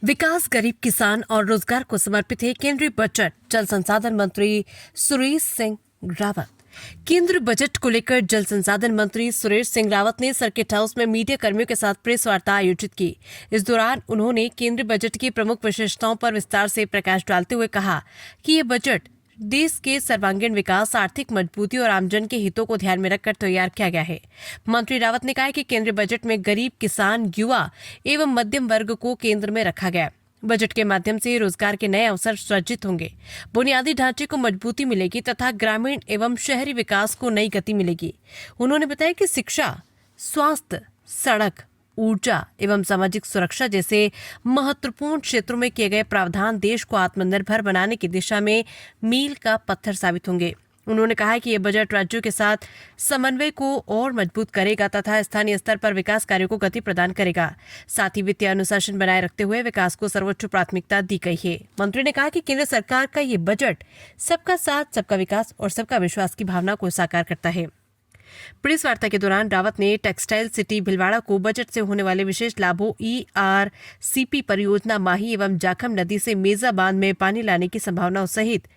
विकास, गरीब किसान और रोजगार को समर्पित है केंद्रीय बजट। जल संसाधन मंत्री सुरेश सिंह रावत। केंद्रीय बजट को लेकर जल संसाधन मंत्री सुरेश सिंह रावत ने सर्किट हाउस में मीडिया कर्मियों के साथ प्रेस वार्ता आयोजित की। इस दौरान उन्होंने केंद्रीय बजट की प्रमुख विशेषताओं पर विस्तार से प्रकाश डालते हुए कहा कि ये बजट देश के सर्वांगीण विकास, आर्थिक मजबूती और आमजन के हितों को ध्यान में रखकर तैयार किया गया है। मंत्री रावत ने कहा कि केंद्रीय बजट में गरीब, किसान, युवा एवं मध्यम वर्ग को केंद्र में रखा गया। बजट के माध्यम से रोजगार के नए अवसर सृजित होंगे, बुनियादी ढांचे को मजबूती मिलेगी तथा ग्रामीण एवं शहरी विकास को नई गति मिलेगी। उन्होंने बताया कि शिक्षा, स्वास्थ्य, सड़क, ऊर्जा एवं सामाजिक सुरक्षा जैसे महत्वपूर्ण क्षेत्रों में किए गए प्रावधान देश को आत्मनिर्भर बनाने की दिशा में मील का पत्थर साबित होंगे। उन्होंने कहा कि यह बजट राज्यों के साथ समन्वय को और मजबूत करेगा तथा स्थानीय स्तर पर विकास कार्यों को गति प्रदान करेगा। साथ ही वित्तीय अनुशासन बनाए रखते हुए विकास को सर्वोच्च प्राथमिकता दी गई है। मंत्री ने कहा कि केंद्र सरकार का ये बजट सबका साथ, सबका विकास और सबका विश्वास की भावना को साकार करता है। प्रेस वार्ता के दौरान रावत ने टेक्सटाइल सिटी भीलवाड़ा को बजट से होने वाले विशेष लाभों, ERCP परियोजना, माही एवं जाखम नदी से मेजा बांध में पानी लाने की संभावनाओं सहित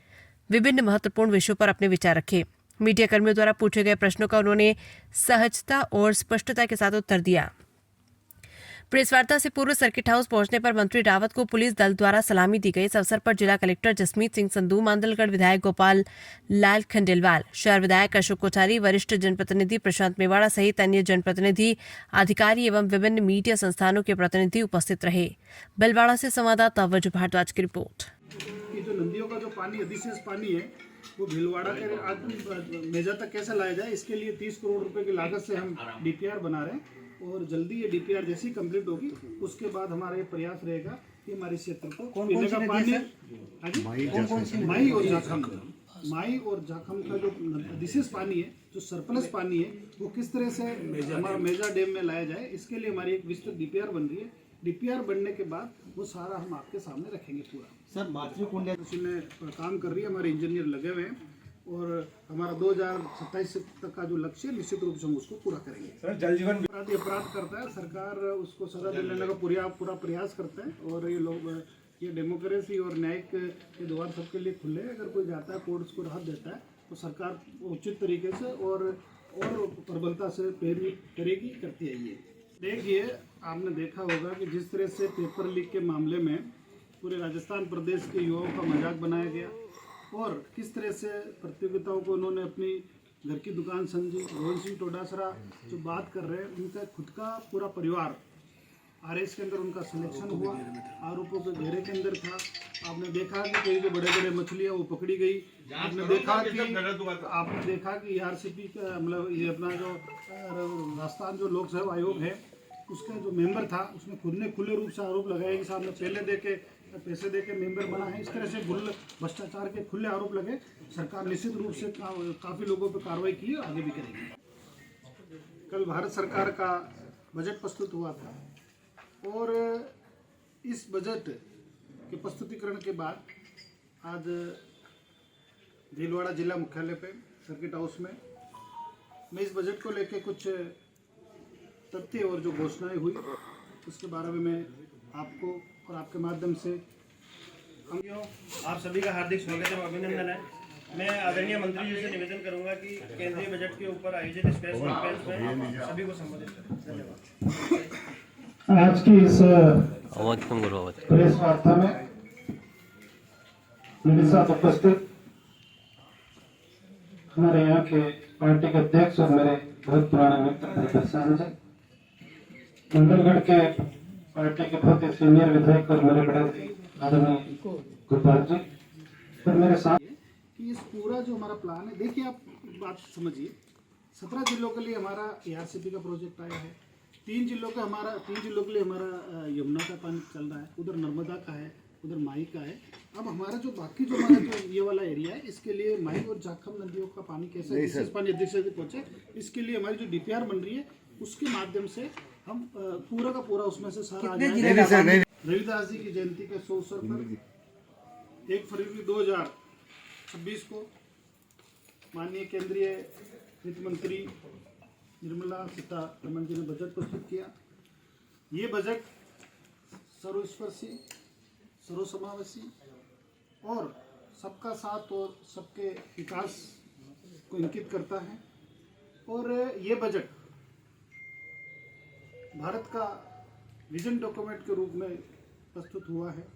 विभिन्न महत्वपूर्ण विषयों पर अपने विचार रखे। मीडिया कर्मियों द्वारा पूछे गए प्रश्नों का उन्होंने सहजता और स्पष्टता के साथ उत्तर दिया। प्रेस वार्ता से पूर्व सर्किट हाउस पहुंचने पर मंत्री रावत को पुलिस दल द्वारा सलामी दी गई। इस अवसर पर जिला कलेक्टर जसमीत सिंह संधू, मांदलगढ़ विधायक गोपाल लाल खंडेलवाल, शहर विधायक अशोक कोठारी, वरिष्ठ जनप्रतिनिधि प्रशांत मेवाड़ा सहित अन्य जनप्रतिनिधि, अधिकारी एवं विभिन्न मीडिया संस्थानों के प्रतिनिधि उपस्थित रहे। भीलवाड़ा से संवाददाता वजू भारद्वाज की रिपोर्ट। जो नदियों का जो पानी, अधिशेष पानी है, वो भीलवाड़ा के आज मेजा तक कैसे लाया जाए, इसके लिए 30 करोड़ रुपए की लागत से हम DPR बना रहे हैं और जल्दी ये DPR जैसी कंप्लीट होगी उसके बाद हमारा ये प्रयास रहेगा कि हमारे क्षेत्र को पीने का पानी, माई और जाखम का जो अधिशेष पानी है, जो सरप्लस पानी है, वो किस तरह से हमारा मेजा डैम में लाया जाए, इसके लिए हमारी एक विस्तृत DPR बन रही है। DPR बनने के बाद वो सारा हम आपके सामने रखेंगे पूरा। सर, मातृकुंड में काम कर रही है, हमारे इंजीनियर लगे हुए हैं और हमारा 2027 तक का जो लक्ष्य है, निश्चित रूप से हम उसको पूरा करेंगे। सर, जल जीवन अपराध करता है, सरकार उसको सजा दिलाने का पूरा प्रयास करता है और ये लोग, ये डेमोक्रेसी और न्यायिक के द्वार सबके लिए खुले हैं। अगर कोई जाता है, कोर्ट उसको राहत देता है तो सरकार उचित तरीके से और प्रबलता से पैरवी करेगी, करती है। ये देखिए, आपने देखा होगा कि जिस तरह से पेपर लीक के मामले में पूरे राजस्थान प्रदेश के युवाओं का मजाक बनाया गया और किस तरह से प्रतियोगिताओं को उन्होंने अपनी घर की दुकान समझी। रोहन सिंह टोडासरा जो बात कर रहे हैं, उनका खुद का पूरा परिवार RS के अंदर उनका सिलेक्शन हुआ, आरोपों के घेरे के अंदर था। आपने देखा कि कई जो बड़े बड़े मछलियाँ वो पकड़ी गई। आपने देखा कि ERCP का मतलब ये अपना जो राजस्थान जो लोक सेवा आयोग है, उसका जो मेंबर था, उसने खुद ने खुले रूप से आरोप लगाया कि साहब ने पैसे दे के मेंबर बना है। इस तरह से भ्रष्टाचार के खुले आरोप लगे। सरकार निश्चित रूप से काफ़ी लोगों पर कार्रवाई की और आगे भी करेगी। कल भारत सरकार का बजट प्रस्तुत हुआ था और इस बजट के प्रस्तुतिकरण के बाद आज भीलवाड़ा जिला मुख्यालय पे सर्किट हाउस में मैं इस बजट को लेके कुछ तथ्य और जो घोषणाएं हुई उसके बारे में मैं आपको और आपके माध्यम से आप सभी का हार्दिक स्वागत है, अभिनंदन है। मैं आदरणीय मंत्री जी से निवेदन करूंगा कि केंद्रीय बजट के ऊपर आयोजित इस प्रेस कॉन्फ्रेंस में सभी को संबोधित करें। धन्यवाद। आज की इस प्रेस वार्ता में मेरे साथ उपस्थित हमारे यहाँ के पार्टी के अध्यक्ष और मेरे बहुत पुराने मित्र मंगलगढ़ के पार्टी के बहुत ही सीनियर विधायक और मेरे बड़े आदरणीय गोपाल जी और मेरे साथ कि इस पूरा जो हमारा प्लान है, देखिए आप बात समझिए, 17 जिलों के लिए हमारा ERCP का प्रोजेक्ट आया है। 3 जिलों के लिए हमारा यमुना का पानी चल रहा है, उधर नर्मदा का है, उधर माई का है। अब हमारा जो बाकी जो हमारा जो ये वाला एरिया है, इसके लिए माई और जाखम नदियों का पानी कैसे पानी अधिक पहुँचे, इसके लिए हमारी जो DPR बन रही है उसके माध्यम से हम पूरा का पूरा उसमें से सारा रविदास जी की जयंती के अवसर पर 1 फरवरी 2026 को माननीय केंद्रीय वित्त मंत्री निर्मला सीतारमण जी ने बजट प्रस्तुत किया। ये बजट सर्वस्पर्शी सर्वसमावेशी और सबका साथ और सबके विकास को इंगित करता है। और ये बजट भारत का विजन डॉक्यूमेंट के रूप में प्रस्तुत हुआ है।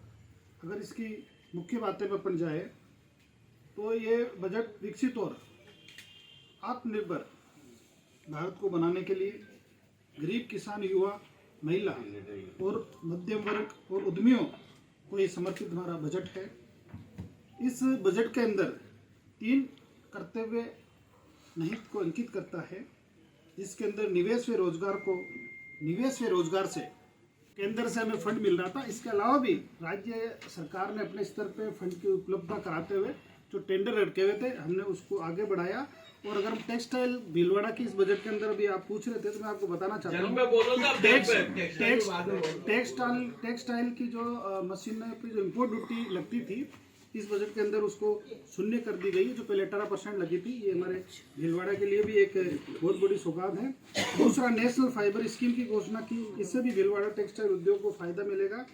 अगर इसकी मुख्य बातें में अपन जाए तो ये बजट विकसित और आत्मनिर्भर भारत को बनाने के लिए गरीब किसान, युवा, महिला और मध्यम वर्ग और उद्यमियों को ये समर्पित हमारा बजट है। इस बजट के अंदर 3 कर्तव्य निहित को अंकित करता है, जिसके अंदर निवेश व रोजगार से केंद्र से हमें फंड मिल रहा था। इसके अलावा भी राज्य सरकार ने अपने स्तर पे फंड की उपलब्धता कराते हुए जो टेंडर अटके हुए थे हमने उसको आगे बढ़ाया। और अगर हम टेक्सटाइल भीलवाड़ा की इस बजट के अंदर अभी आप पूछ रहे थे तो मैं आपको बताना चाहता हूँ टेक्सटाइल की जो मशीनों की जो इम्पोर्ट ड्यूटी लगती थी इस बजट के अंदर उसको शून्य कर दी गई, जो पहले 18% लगी थी। ये हमारे भीलवाड़ा के लिए भी एक बहुत बड़ी सौगात है। दूसरा, नेशनल फाइबर स्कीम की घोषणा की, इससे भी भीलवाड़ा टेक्सटाइल उद्योग को फायदा मिलेगा।